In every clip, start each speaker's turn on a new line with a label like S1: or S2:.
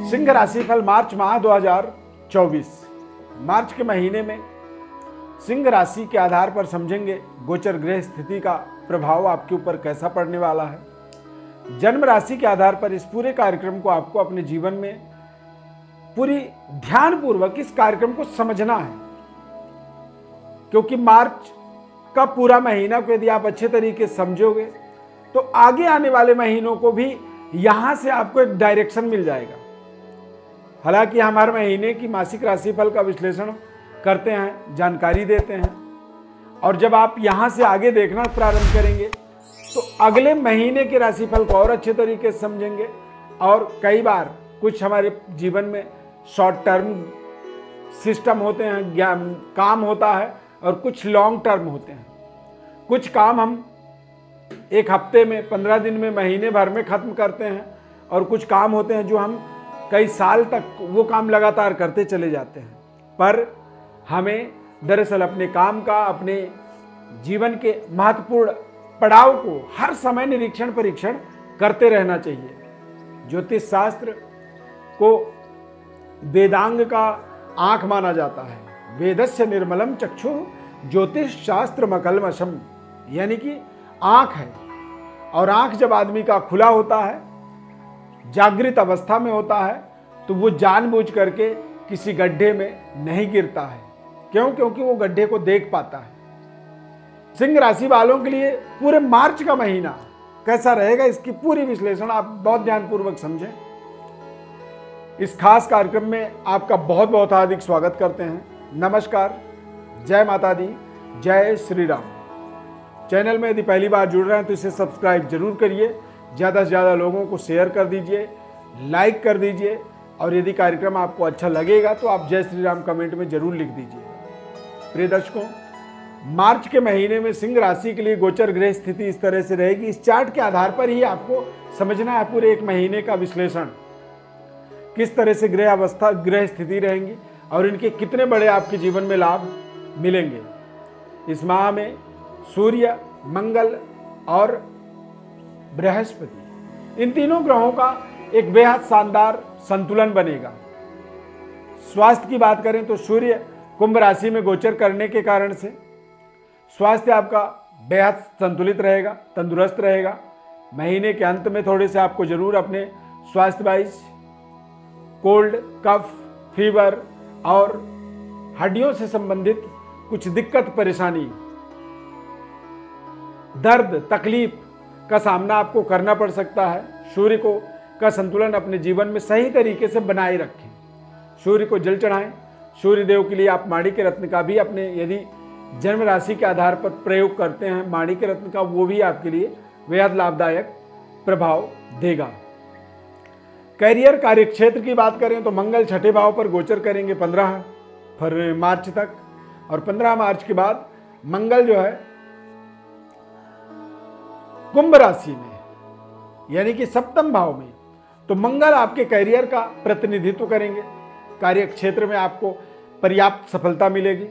S1: सिंह राशि फल मार्च माह 2024। मार्च के महीने में सिंह राशि के आधार पर समझेंगे गोचर ग्रह स्थिति का प्रभाव आपके ऊपर कैसा पड़ने वाला है। जन्म राशि के आधार पर इस पूरे कार्यक्रम को आपको अपने जीवन में पूरी ध्यानपूर्वक इस कार्यक्रम को समझना है, क्योंकि मार्च का पूरा महीना को यदि आप अच्छे तरीके से समझोगे तो आगे आने वाले महीनों को भी यहां से आपको एक डायरेक्शन मिल जाएगा। हालांकि हम हर महीने की मासिक राशिफल का विश्लेषण करते हैं, जानकारी देते हैं, और जब आप यहां से आगे देखना प्रारंभ करेंगे तो अगले महीने के राशिफल को और अच्छे तरीके से समझेंगे। और कई बार कुछ हमारे जीवन में शॉर्ट टर्म सिस्टम होते हैं, काम होता है, और कुछ लॉन्ग टर्म होते हैं। कुछ काम हम एक हफ्ते में, 15 दिन में, महीने भर में खत्म करते हैं, और कुछ काम होते हैं जो हम कई साल तक वो काम लगातार करते चले जाते हैं। पर हमें दरअसल अपने काम का, अपने जीवन के महत्वपूर्ण पड़ाव को हर समय निरीक्षण परीक्षण करते रहना चाहिए। ज्योतिष शास्त्र को वेदांग का आंख माना जाता है। वेदस्य निर्मलम चक्षु ज्योतिष शास्त्र मकलमशम, यानी कि आंख है, और आंख जब आदमी का खुला होता है, जागृत अवस्था में होता है, तो वो जानबूझ करके किसी गड्ढे में नहीं गिरता है। क्यों? क्योंकि वो गड्ढे को देख पाता है। सिंह राशि वालों के लिए पूरे मार्च का महीना कैसा रहेगा, इसकी पूरी विश्लेषण आप बहुत ध्यानपूर्वक समझें। इस खास कार्यक्रम में आपका बहुत बहुत हार्दिक स्वागत करते हैं। नमस्कार, जय माता दी, जय श्री राम। चैनल में यदि पहली बार जुड़ रहे हैं तो इसे सब्सक्राइब जरूर करिए, ज़्यादा से ज़्यादा लोगों को शेयर कर दीजिए, लाइक कर दीजिए, और यदि कार्यक्रम आपको अच्छा लगेगा तो आप जय श्री राम कमेंट में जरूर लिख दीजिए। प्रिय दर्शकों, मार्च के महीने में सिंह राशि के लिए गोचर ग्रह स्थिति इस तरह से रहेगी। इस चार्ट के आधार पर ही आपको समझना है पूरे एक महीने का विश्लेषण, किस तरह से ग्रह अवस्था, ग्रह स्थिति रहेंगी और इनके कितने बड़े आपके जीवन में लाभ मिलेंगे। इस माह में सूर्य, मंगल और बृहस्पति, इन तीनों ग्रहों का एक बेहद शानदार संतुलन बनेगा। स्वास्थ्य की बात करें तो सूर्य कुंभ राशि में गोचर करने के कारण से स्वास्थ्य आपका बेहद संतुलित रहेगा, तंदुरुस्त रहेगा। महीने के अंत में थोड़े से आपको जरूर अपने स्वास्थ्य वाइज कोल्ड, कफ, फीवर और हड्डियों से संबंधित कुछ दिक्कत, परेशानी, दर्द, तकलीफ का सामना आपको करना पड़ सकता है। सूर्य को का संतुलन अपने जीवन में सही तरीके से बनाए रखें। सूर्य को जल चढ़ाएं। सूर्य देव के लिए आप माणिक्य रत्न का भी अपने यदि जन्म राशि के आधार पर प्रयोग करते हैं, माणिक्य रत्न का, वो भी आपके लिए बेहद लाभदायक प्रभाव देगा। करियर, कार्यक्षेत्र की बात करें तो मंगल छठे भाव पर गोचर करेंगे 15 मार्च तक, और 15 मार्च के बाद मंगल जो है कुंभ राशि में, यानी कि सप्तम भाव में, तो मंगल आपके करियर का प्रतिनिधित्व करेंगे। कार्य क्षेत्र में आपको पर्याप्त सफलता मिलेगी।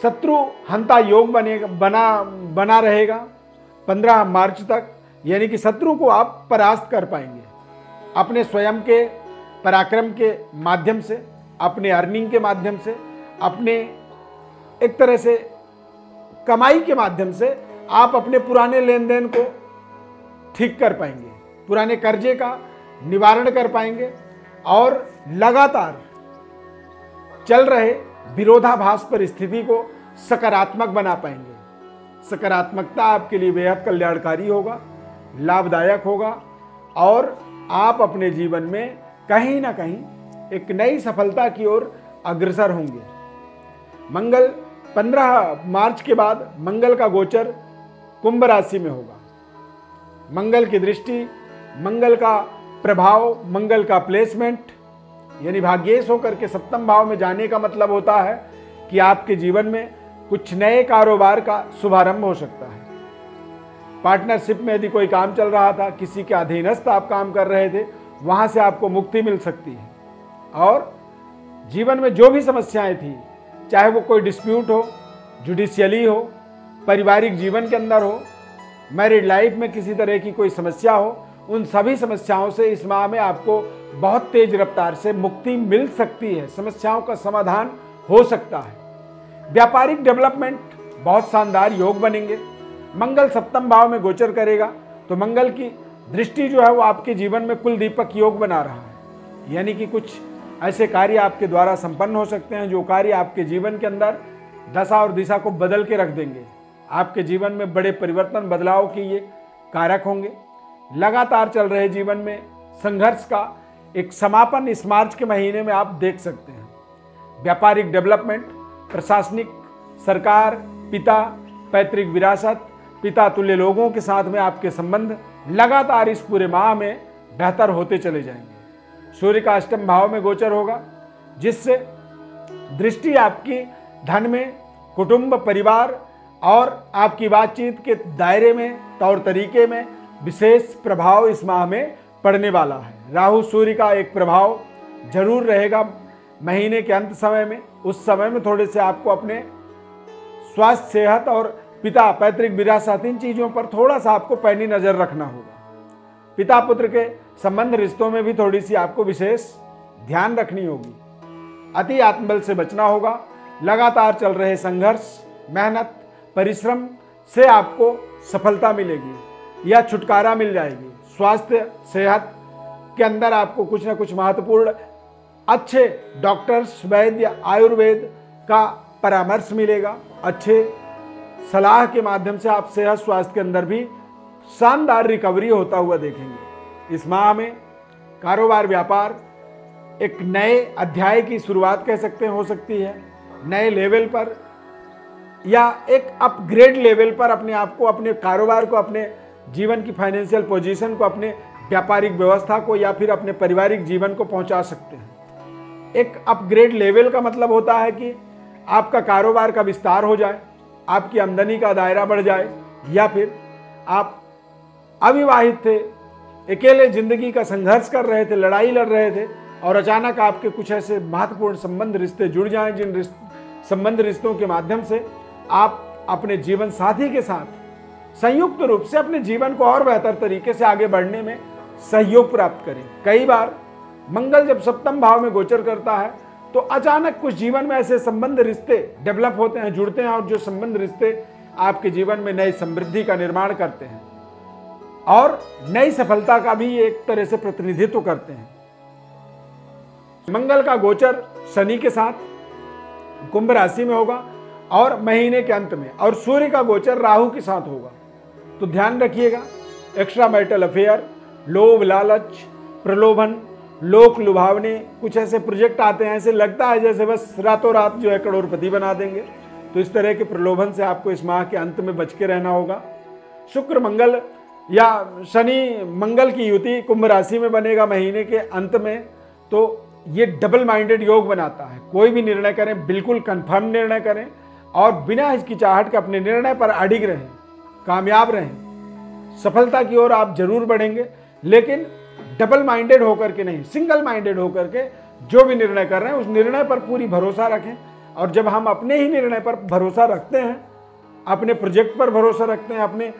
S1: शत्रु हंता योग बना रहेगा 15 मार्च तक, यानी कि शत्रु को आप परास्त कर पाएंगे अपने स्वयं के पराक्रम के माध्यम से, अपने अर्निंग के माध्यम से, अपने एक तरह से कमाई के माध्यम से आप अपने पुराने लेन देन को ठीक कर पाएंगे, पुराने कर्जे का निवारण कर पाएंगे, और लगातार चल रहे विरोधाभास परिस्थिति को सकारात्मक बना पाएंगे। सकारात्मकता आपके लिए बेहद कल्याणकारी होगा, लाभदायक होगा, और आप अपने जीवन में कहीं ना कहीं एक नई सफलता की ओर अग्रसर होंगे। मंगल 15 मार्च के बाद मंगल का गोचर कुंभ राशि में होगा। मंगल की दृष्टि, मंगल का प्रभाव, मंगल का प्लेसमेंट, यानी भाग्येश होकर के सप्तम भाव में जाने का मतलब होता है कि आपके जीवन में कुछ नए कारोबार का शुभारंभ हो सकता है। पार्टनरशिप में यदि कोई काम चल रहा था, किसी के अधीनस्थ आप काम कर रहे थे, वहां से आपको मुक्ति मिल सकती है। और जीवन में जो भी समस्याएं थी, चाहे वो कोई डिस्प्यूट हो, जुडिशियली हो, पारिवारिक जीवन के अंदर हो, मैरिड लाइफ में किसी तरह की कोई समस्या हो, उन सभी समस्याओं से इस माह में आपको बहुत तेज रफ्तार से मुक्ति मिल सकती है, समस्याओं का समाधान हो सकता है। व्यापारिक डेवलपमेंट बहुत शानदार योग बनेंगे। मंगल सप्तम भाव में गोचर करेगा तो मंगल की दृष्टि जो है वो आपके जीवन में कुल दीपक योग बना रहा है, यानी कि कुछ ऐसे कार्य आपके द्वारा संपन्न हो सकते हैं जो कार्य आपके जीवन के अंदर दशा और दिशा को बदल के रख देंगे। आपके जीवन में बड़े परिवर्तन बदलाव के ये कारक होंगे। लगातार चल रहे जीवन में संघर्ष का एक समापन इस मार्च के महीने में आप देख सकते हैं। व्यापारिक डेवलपमेंट, प्रशासनिक, सरकार, पिता, पैतृक विरासत, पिता तुल्य लोगों के साथ में आपके संबंध लगातार इस पूरे माह में बेहतर होते चले जाएंगे। सूर्य का अष्टम भाव में गोचर होगा जिससे दृष्टि आपकी धन में, कुटुंब, परिवार और आपकी बातचीत के दायरे में, तौर तरीके में विशेष प्रभाव इस माह में पड़ने वाला है। राहु सूर्य का एक प्रभाव जरूर रहेगा महीने के अंत समय में। उस समय में थोड़े से आपको अपने स्वास्थ्य, सेहत और पिता, पैतृक विरासत, इन चीज़ों पर थोड़ा सा आपको पैनी नज़र रखना होगा। पिता पुत्र के संबंध रिश्तों में भी थोड़ी सी आपको विशेष ध्यान रखनी होगी। अति आत्मबल से बचना होगा। लगातार चल रहे संघर्ष, मेहनत, परिश्रम से आपको सफलता मिलेगी या छुटकारा मिल जाएगी। स्वास्थ्य, सेहत के अंदर आपको कुछ ना कुछ महत्वपूर्ण अच्छे डॉक्टर्स, वैद्य, आयुर्वेद का परामर्श मिलेगा। अच्छे सलाह के माध्यम से आप सेहत स्वास्थ्य के अंदर भी शानदार रिकवरी होता हुआ देखेंगे। इस माह में कारोबार, व्यापार एक नए अध्याय की शुरुआत कह सकते हैं, हो सकती है। नए लेवल पर या एक अपग्रेड लेवल पर अपने आप को, अपने कारोबार को, अपने जीवन की फाइनेंशियल पोजीशन को, अपने व्यापारिक व्यवस्था को या फिर अपने पारिवारिक जीवन को पहुंचा सकते हैं। एक अपग्रेड लेवल का मतलब होता है कि आपका कारोबार का विस्तार हो जाए, आपकी आमदनी का दायरा बढ़ जाए, या फिर आप अविवाहित थे, अकेले जिंदगी का संघर्ष कर रहे थे, लड़ाई लड़ रहे थे और अचानक आपके कुछ ऐसे महत्वपूर्ण संबंध, रिश्ते जुड़ जाएं जिन संबंध रिश्तों के माध्यम से आप अपने जीवन साथी के साथ संयुक्त रूप से अपने जीवन को और बेहतर तरीके से आगे बढ़ने में सहयोग प्राप्त करें। कई बार मंगल जब सप्तम भाव में गोचर करता है तो अचानक कुछ जीवन में ऐसे संबंध, रिश्ते डेवलप होते हैं, जुड़ते हैं और जो संबंध, रिश्ते आपके जीवन में नई समृद्धि का निर्माण करते हैं और नई सफलता का भी एक तरह से प्रतिनिधित्व करते हैं। मंगल का गोचर शनि के साथ कुंभ राशि में होगा और महीने के अंत में, और सूर्य का गोचर राहु के साथ होगा। तो ध्यान रखिएगा, एक्स्ट्रा मैरिटल अफेयर, लोभ, लालच, प्रलोभन, लोक लुभावने, कुछ ऐसे प्रोजेक्ट आते हैं, ऐसे लगता है जैसे बस रातों रात जो है करोड़पति बना देंगे। तो इस तरह के प्रलोभन से आपको इस माह के अंत में बच के रहना होगा। शुक्र मंगल या शनि मंगल की युति कुंभ राशि में बनेगा महीने के अंत में, तो ये डबल माइंडेड योग बनाता है। कोई भी निर्णय करें, बिल्कुल कंफर्म निर्णय करें और बिना हिचकिचाहट के अपने निर्णय पर अडिग रहें, कामयाब रहें। सफलता की ओर आप जरूर बढ़ेंगे, लेकिन डबल माइंडेड होकर के नहीं, सिंगल माइंडेड होकर के जो भी निर्णय कर रहे हैं उस निर्णय पर पूरी भरोसा रखें। और जब हम अपने ही निर्णय पर भरोसा रखते हैं, अपने प्रोजेक्ट पर भरोसा रखते हैं, अपने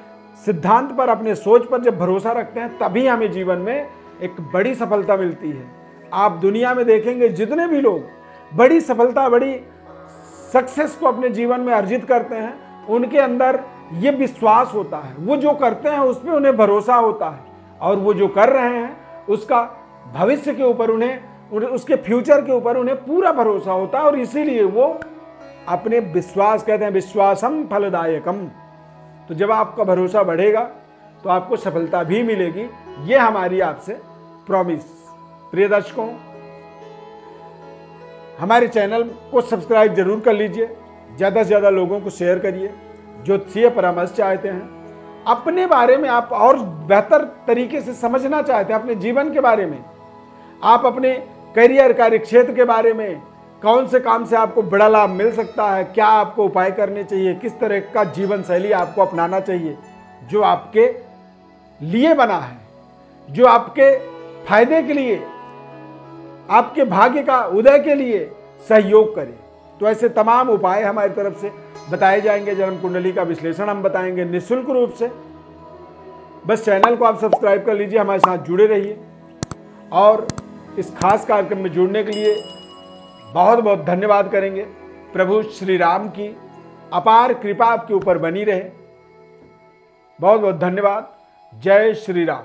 S1: सिद्धांत पर, अपने सोच पर जब भरोसा रखते हैं, तभी हमें जीवन में एक बड़ी सफलता मिलती है। आप दुनिया में देखेंगे जितने भी लोग बड़ी सफलता, बड़ी सक्सेस को अपने जीवन में अर्जित करते हैं, उनके अंदर ये विश्वास होता है, वो जो करते हैं उस पर उन्हें भरोसा होता है और वो जो कर रहे हैं उसका भविष्य के ऊपर उन्हें, उसके फ्यूचर के ऊपर उन्हें पूरा भरोसा होता है और इसीलिए वो अपने विश्वास, कहते हैं विश्वासम फलदायकम। तो जब आपका भरोसा बढ़ेगा तो आपको सफलता भी मिलेगी, ये हमारी आपसे प्रॉमिस। प्रिय दर्शकों, हमारे चैनल को सब्सक्राइब जरूर कर लीजिए, ज़्यादा से ज़्यादा लोगों को शेयर करिए। ज्योतिषीय परामर्श चाहते हैं, अपने बारे में आप और बेहतर तरीके से समझना चाहते हैं, अपने जीवन के बारे में, आप अपने करियर, कार्य क्षेत्र के बारे में, कौन से काम से आपको बड़ा लाभ मिल सकता है, क्या आपको उपाय करने चाहिए, किस तरह का जीवन शैली आपको अपनाना चाहिए जो आपके लिए बना है, जो आपके फायदे के लिए, आपके भाग्य का उदय के लिए सहयोग करे। तो ऐसे तमाम उपाय हमारी तरफ से बताए जाएंगे। जन्म कुंडली का विश्लेषण हम बताएंगे निःशुल्क रूप से। बस चैनल को आप सब्सक्राइब कर लीजिए, हमारे साथ जुड़े रहिए। और इस खास कार्यक्रम में जुड़ने के लिए बहुत बहुत धन्यवाद करेंगे। प्रभु श्री राम की अपार कृपा आपके ऊपर बनी रहे। बहुत बहुत धन्यवाद। जय श्री राम।